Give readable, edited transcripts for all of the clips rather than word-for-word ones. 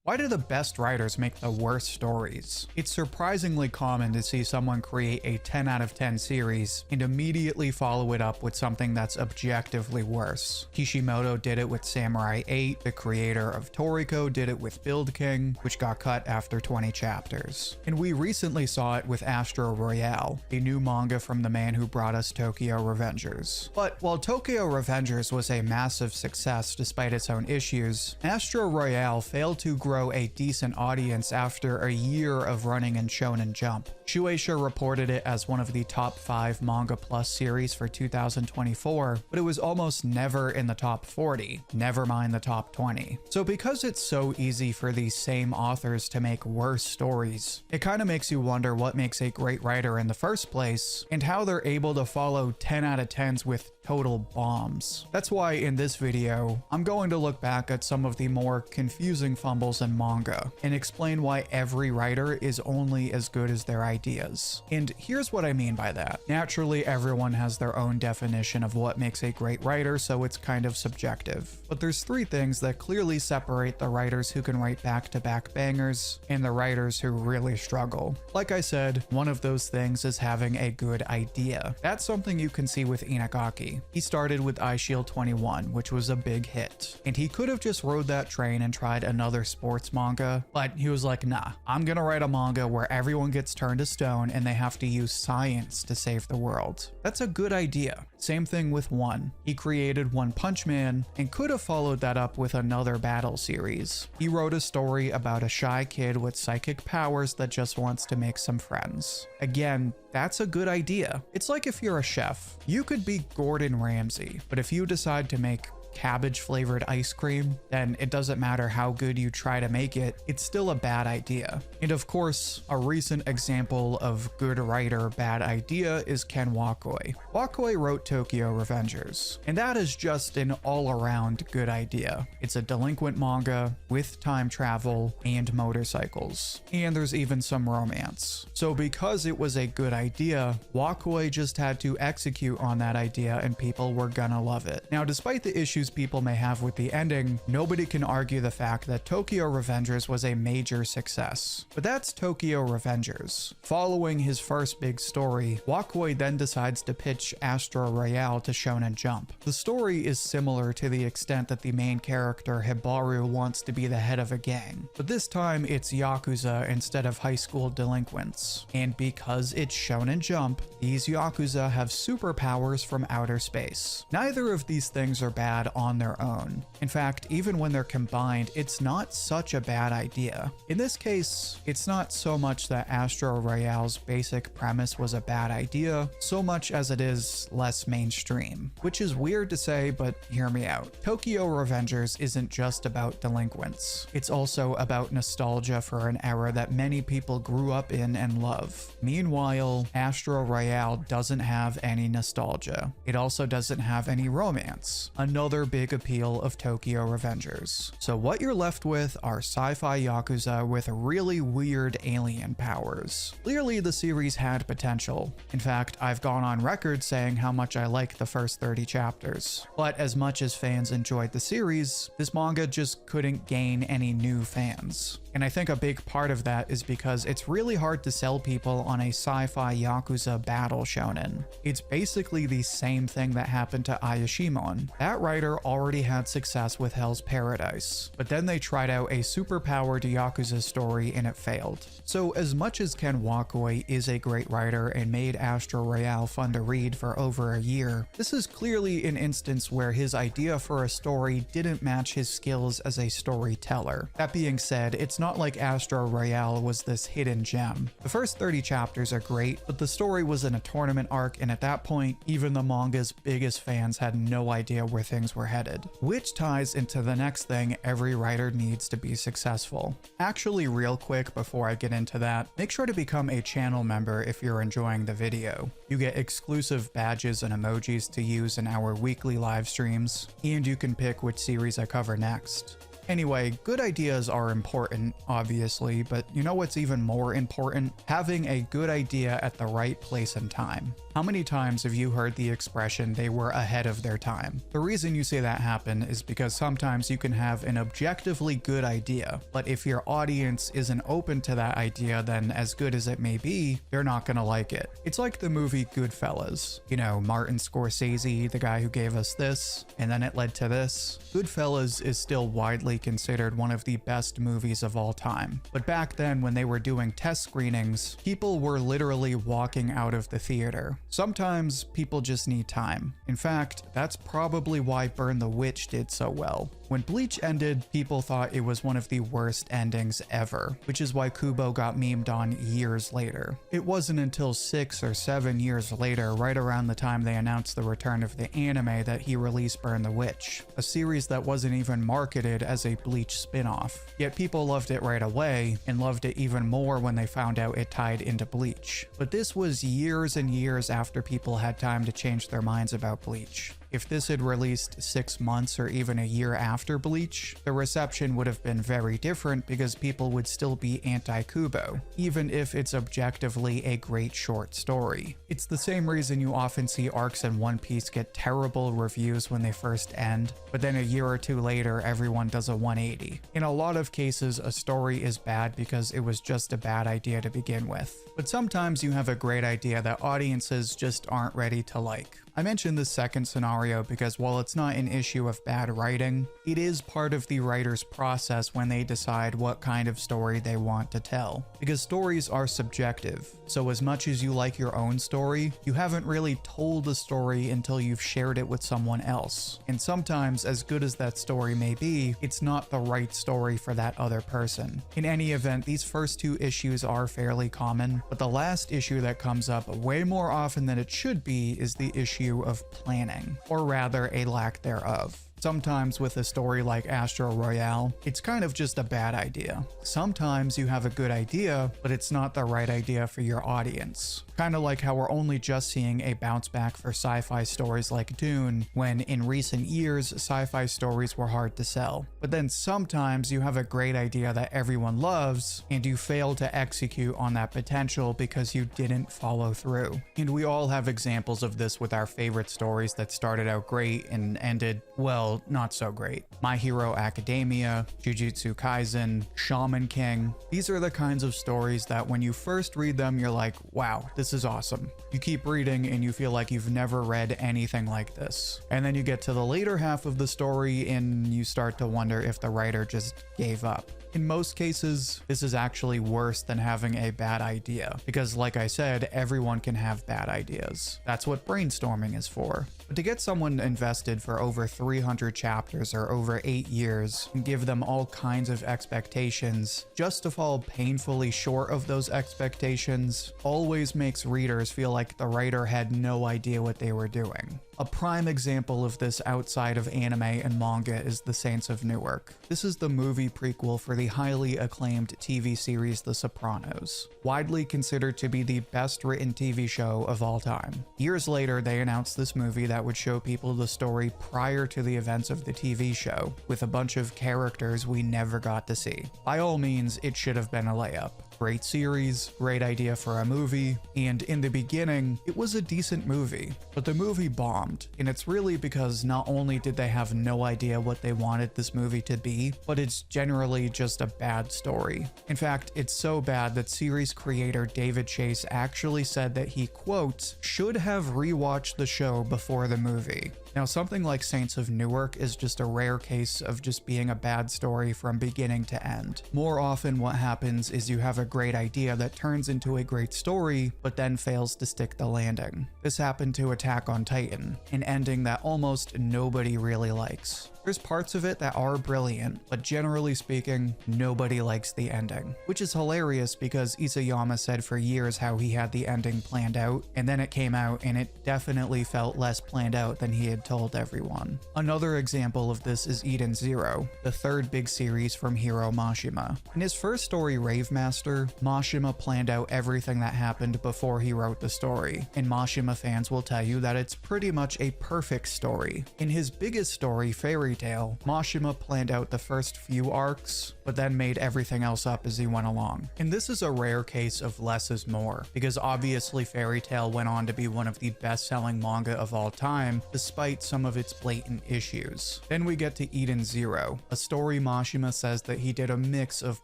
Why do the best writers make the worst stories? It's surprisingly common to see someone create a 10 out of 10 series and immediately follow it up with something that's objectively worse. Kishimoto did it with Samurai 8, the creator of Toriko did it with Build King, which got cut after 20 chapters. And we recently saw it with Astro Royale, a new manga from the man who brought us Tokyo Revengers. But while Tokyo Revengers was a massive success despite its own issues, Astro Royale failed to grow a decent audience after a year of running in Shonen Jump. Shueisha reported it as one of the top 5 manga plus series for 2024, but it was almost never in the top 40, never mind the top 20. So because it's so easy for these same authors to make worse stories, it kind of makes you wonder what makes a great writer in the first place, and how they're able to follow 10 out of 10s with total bombs. That's why in this video, I'm going to look back at some of the more confusing fumbles in manga and explain why every writer is only as good as their ideas. And here's what I mean by that. Naturally, everyone has their own definition of what makes a great writer, so it's kind of subjective. But there's 3 things that clearly separate the writers who can write back-to-back bangers and the writers who really struggle. Like I said, one of those things is having a good idea. That's something you can see with Inagaki. He started with iShield 21, which was a big hit, and he could have just rode that train and tried another sports manga, but he was like, nah, I'm gonna write a manga where everyone gets turned to stone and they have to use science to save the world. That's a good idea. Same thing with One. He created One Punch Man and could have followed that up with another battle series. He wrote a story about a shy kid with psychic powers that just wants to make some friends. Again, that's a good idea. It's like if you're a chef. You could be Gordon Ramsay, but if you decide to make cabbage flavored ice cream, then it doesn't matter how good you try to make it, it's still a bad idea. And of course, a recent example of good writer, bad idea is Ken Wakui. Wakui wrote Tokyo Revengers, and that is just an all-around good idea. It's a delinquent manga with time travel and motorcycles, and there's even some romance. So because it was a good idea, Wakui just had to execute on that idea and people were gonna love it. Now, despite the issues people may have with the ending, nobody can argue the fact that Tokyo Revengers was a major success. But that's Tokyo Revengers. Following his first big story, Wakui then decides to pitch Astro Royale to Shonen Jump. The story is similar to the extent that the main character Hibaru wants to be the head of a gang, but this time it's Yakuza instead of high school delinquents. And because it's Shonen Jump, these Yakuza have superpowers from outer space. Neither of these things are bad on their own. In fact, even when they're combined, it's not such a bad idea. In this case, it's not so much that Astro Royale's basic premise was a bad idea, so much as it is less mainstream. Which is weird to say, but hear me out. Tokyo Revengers isn't just about delinquents. It's also about nostalgia for an era that many people grew up in and love. Meanwhile, Astro Royale doesn't have any nostalgia. It also doesn't have any romance. Another big appeal of Tokyo Revengers. So what you're left with are sci-fi Yakuza with really weird alien powers. Clearly the series had potential. In fact, I've gone on record saying how much I like the first 30 chapters. But as much as fans enjoyed the series, this manga just couldn't gain any new fans. And I think a big part of that is because it's really hard to sell people on a sci-fi Yakuza battle shonen. It's basically the same thing that happened to Ayashimon. That writer already had success with Hell's Paradise, but then they tried out a superpowered Yakuza story and it failed. So as much as Ken Wakui is a great writer and made Astro Royale fun to read for over a year, this is clearly an instance where his idea for a story didn't match his skills as a storyteller. That being said, it's not like Astro Royale was this hidden gem. The first 30 chapters are great, but the story was in a tournament arc, and at that point, even the manga's biggest fans had no idea where things were headed. Which ties into the next thing every writer needs to be successful. Actually, real quick before I get into that, make sure to become a channel member if you're enjoying the video. You get exclusive badges and emojis to use in our weekly live streams, and you can pick which series I cover next. Anyway, good ideas are important, obviously, but you know what's even more important? Having a good idea at the right place and time. How many times have you heard the expression, they were ahead of their time? The reason you say that happen is because sometimes you can have an objectively good idea, but if your audience isn't open to that idea, then as good as it may be, they're not gonna like it. It's like the movie Goodfellas. You know, Martin Scorsese, the guy who gave us this, and then it led to this. Goodfellas is still widely considered one of the best movies of all time. But back then, when they were doing test screenings, people were literally walking out of the theater. Sometimes people just need time. In fact, that's probably why Burn the Witch did so well. When Bleach ended, people thought it was one of the worst endings ever, which is why Kubo got memed on years later. It wasn't until 6 or 7 years later, right around the time they announced the return of the anime, that he released Burn the Witch, a series that wasn't even marketed as a Bleach spin-off. Yet people loved it right away, and loved it even more when they found out it tied into Bleach. But this was years and years after people had time to change their minds about Bleach. If this had released 6 months or even a year after Bleach, the reception would have been very different because people would still be anti-Kubo, even if it's objectively a great short story. It's the same reason you often see arcs in One Piece get terrible reviews when they first end, but then a year or two later everyone does a 180. In a lot of cases, a story is bad because it was just a bad idea to begin with. But sometimes you have a great idea that audiences just aren't ready to like. I mentioned the second scenario because while it's not an issue of bad writing, it is part of the writer's process when they decide what kind of story they want to tell. Because stories are subjective, so as much as you like your own story, you haven't really told the story until you've shared it with someone else. And sometimes, as good as that story may be, it's not the right story for that other person. In any event, these first two issues are fairly common, but the last issue that comes up way more often than it should be is the issue of planning, or rather a lack thereof. Sometimes with a story like Astro Royale, it's kind of just a bad idea. Sometimes you have a good idea, but it's not the right idea for your audience. Kind of like how we're only just seeing a bounce back for sci-fi stories like Dune, when in recent years, sci-fi stories were hard to sell. But then sometimes you have a great idea that everyone loves, and you fail to execute on that potential because you didn't follow through. And we all have examples of this with our favorite stories that started out great and ended, well, not so great. My Hero Academia, Jujutsu Kaisen, Shaman King. These are the kinds of stories that when you first read them, you're like, wow, this is awesome. You keep reading and you feel like you've never read anything like this. And then you get to the later half of the story and you start to wonder if the writer just gave up. In most cases, this is actually worse than having a bad idea, because like I said, everyone can have bad ideas. That's what brainstorming is for. But to get someone invested for over 300 chapters or over 8 years and give them all kinds of expectations, just to fall painfully short of those expectations, always makes readers feel like the writer had no idea what they were doing. A prime example of this outside of anime and manga is The Saints of Newark. This is the movie prequel for the highly acclaimed TV series The Sopranos, widely considered to be the best written TV show of all time. Years later, they announced this movie that would show people the story prior to the events of the TV show, with a bunch of characters we never got to see. By all means, it should have been a layup. Great series, great idea for a movie, and in the beginning, it was a decent movie. But the movie bombed, and it's really because not only did they have no idea what they wanted this movie to be, but it's generally just a bad story. In fact, it's so bad that series creator David Chase actually said that he, quote, should have rewatched the show before the movie. Now, something like Saints of Newark is just a rare case of just being a bad story from beginning to end. More often what happens is you have a great idea that turns into a great story, but then fails to stick the landing. This happened to Attack on Titan, an ending that almost nobody really likes. There's parts of it that are brilliant, but generally speaking, nobody likes the ending. Which is hilarious because Isayama said for years how he had the ending planned out, and then it came out and it definitely felt less planned out than he had told everyone. Another example of this is Eden Zero, the third big series from Hiro Mashima. In his first story, Rave Master, Mashima planned out everything that happened before he wrote the story, and Mashima fans will tell you that it's pretty much a perfect story. In his biggest story, Fairy Tale, Mashima planned out the first few arcs, but then made everything else up as he went along. And this is a rare case of less is more, because obviously Fairy Tail went on to be one of the best-selling manga of all time, despite some of its blatant issues. Then we get to Eden Zero, a story Mashima says that he did a mix of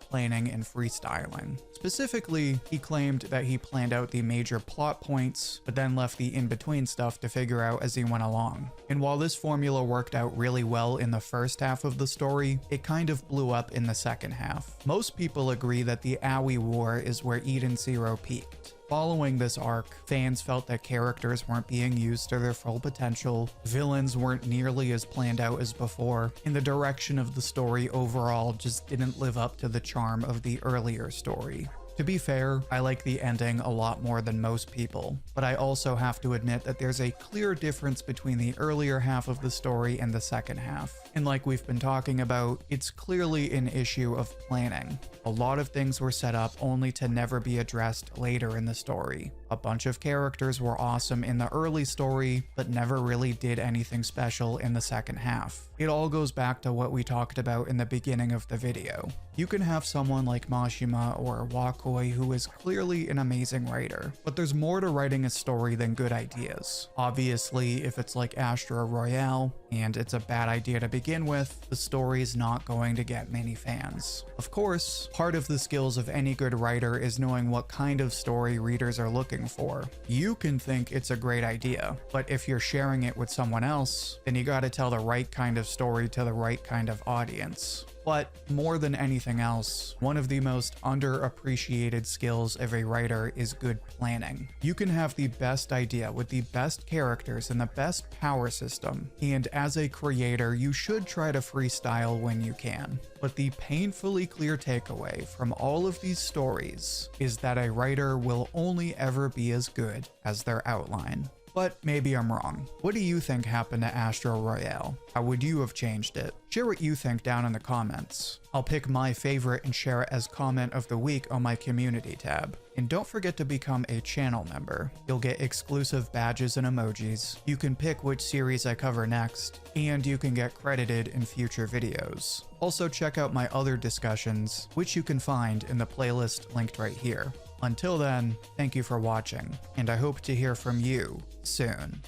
planning and freestyling. Specifically, he claimed that he planned out the major plot points, but then left the in-between stuff to figure out as he went along. And while this formula worked out really well in the first half of the story, it kind of blew up in the second half. Most people agree that the Aoi War is where Eden Zero peaked. Following this arc, fans felt that characters weren't being used to their full potential, villains weren't nearly as planned out as before, and the direction of the story overall just didn't live up to the charm of the earlier story. To be fair, I like the ending a lot more than most people, but I also have to admit that there's a clear difference between the earlier half of the story and the second half. And like we've been talking about, it's clearly an issue of planning. A lot of things were set up only to never be addressed later in the story. A bunch of characters were awesome in the early story, but never really did anything special in the second half. It all goes back to what we talked about in the beginning of the video. You can have someone like Mashima or Wakui who is clearly an amazing writer, but there's more to writing a story than good ideas. Obviously, if it's like Astro Royale, and it's a bad idea to begin with, the story is not going to get many fans. Of course, part of the skills of any good writer is knowing what kind of story readers are looking for. You can think it's a great idea, but if you're sharing it with someone else, then you gotta tell the right kind of story to the right kind of audience. But more than anything else, one of the most underappreciated skills of a writer is good planning. You can have the best idea with the best characters and the best power system, and as a creator, you should try to freestyle when you can. But the painfully clear takeaway from all of these stories is that a writer will only ever be as good as their outline. But maybe I'm wrong. What do you think happened to Astro Royale? How would you have changed it? Share what you think down in the comments. I'll pick my favorite and share it as comment of the week on my community tab. And don't forget to become a channel member. You'll get exclusive badges and emojis. You can pick which series I cover next, and you can get credited in future videos. Also check out my other discussions, which you can find in the playlist linked right here. Until then, thank you for watching, and I hope to hear from you soon.